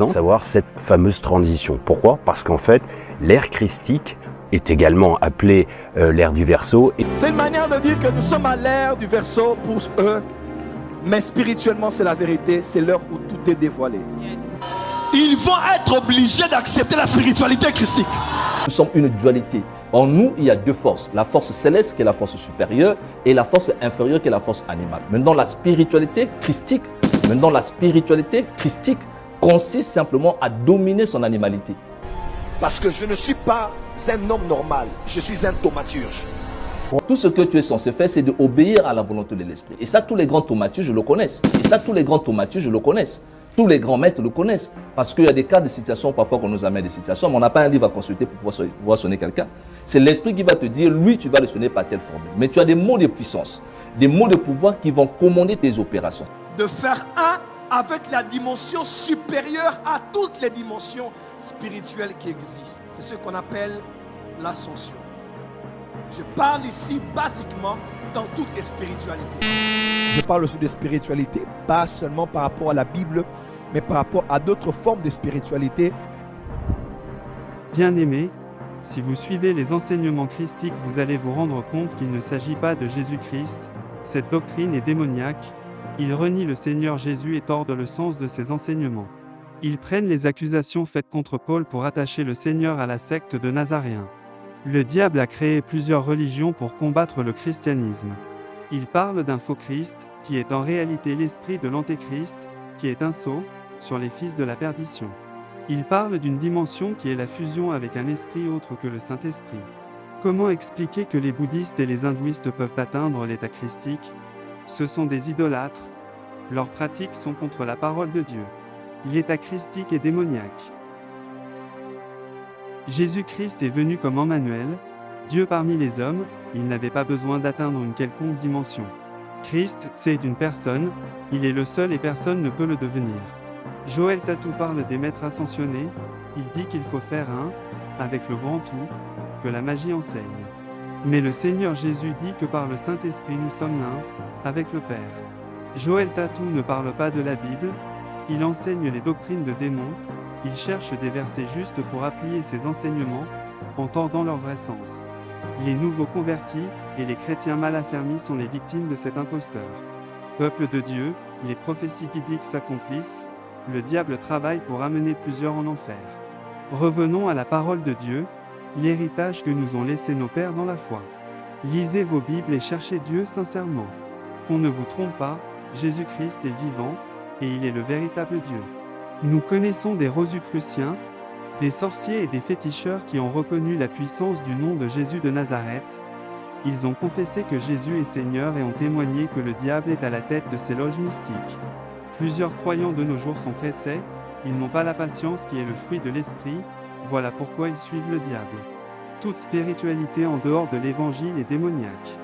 présent, savoir cette fameuse transition. Pourquoi? Parce qu'en fait, l'ère christique est également appelée l'ère du Verseau. C'est une manière de dire que nous sommes à l'ère du Verseau pour eux, mais spirituellement c'est la vérité, c'est l'heure où tout est dévoilé. Yes. Ils vont être obligés d'accepter la spiritualité christique. Nous sommes une dualité. En nous, il y a deux forces. La force céleste qui est la force supérieure et la force inférieure qui est la force animale. Maintenant, la spiritualité christique consiste simplement à dominer son animalité. Parce que je ne suis pas un homme normal, je suis un thaumaturge. Tout ce que tu es censé faire, c'est d'obéir à la volonté de l'esprit. Et ça, tous les grands thaumaturges le connaissent. Tous les grands maîtres le connaissent. Parce qu'il y a des cas de situations, parfois qu'on nous amène des situations, mais on n'a pas un livre à consulter pour pouvoir sonner quelqu'un. C'est l'esprit qui va te dire, lui, tu vas le sonner par telle formule. Mais tu as des mots de puissance, des mots de pouvoir qui vont commander tes opérations. De faire un avec la dimension supérieure à toutes les dimensions spirituelles qui existent. C'est ce qu'on appelle l'ascension. Je parle ici basiquement dans toutes les spiritualités. Je parle aussi de spiritualité, pas seulement par rapport à la Bible, mais par rapport à d'autres formes de spiritualité. Bien-aimés, si vous suivez les enseignements christiques, vous allez vous rendre compte qu'il ne s'agit pas de Jésus-Christ. Cette doctrine est démoniaque. Ils renient le Seigneur Jésus et tordent le sens de ses enseignements. Ils prennent les accusations faites contre Paul pour attacher le Seigneur à la secte de Nazaréens. Le diable a créé plusieurs religions pour combattre le christianisme. Il parle d'un faux Christ, qui est en réalité l'esprit de l'Antéchrist, qui est un sceau sur les fils de la perdition. Il parle d'une dimension qui est la fusion avec un esprit autre que le Saint-Esprit. Comment expliquer que les bouddhistes et les hindouistes peuvent atteindre l'état christique? Ce sont des idolâtres. Leurs pratiques sont contre la parole de Dieu. L'état christique est démoniaque. Jésus-Christ est venu comme Emmanuel, Dieu parmi les hommes. Il n'avait pas besoin d'atteindre une quelconque dimension. Christ, c'est une personne, il est le seul et personne ne peut le devenir. Joël Tatou parle des maîtres ascensionnés, il dit qu'il faut faire un, avec le grand tout, que la magie enseigne. Mais le Seigneur Jésus dit que par le Saint-Esprit nous sommes l'un, avec le Père. Joël Tatou ne parle pas de la Bible, il enseigne les doctrines de démons, il cherche des versets justes pour appuyer ses enseignements, en tordant leur vrai sens. Les nouveaux convertis et les chrétiens mal affermis sont les victimes de cet imposteur. Peuple de Dieu, les prophéties bibliques s'accomplissent, le diable travaille pour amener plusieurs en enfer. Revenons à la parole de Dieu, l'héritage que nous ont laissé nos pères dans la foi. Lisez vos Bibles et cherchez Dieu sincèrement. Qu'on ne vous trompe pas, Jésus-Christ est vivant, et il est le véritable Dieu. Nous connaissons des Rosicruciens, des sorciers et des féticheurs qui ont reconnu la puissance du nom de Jésus de Nazareth. Ils ont confessé que Jésus est Seigneur et ont témoigné que le diable est à la tête de ces loges mystiques. Plusieurs croyants de nos jours sont pressés, ils n'ont pas la patience qui est le fruit de l'esprit, voilà pourquoi ils suivent le diable. Toute spiritualité en dehors de l'évangile est démoniaque.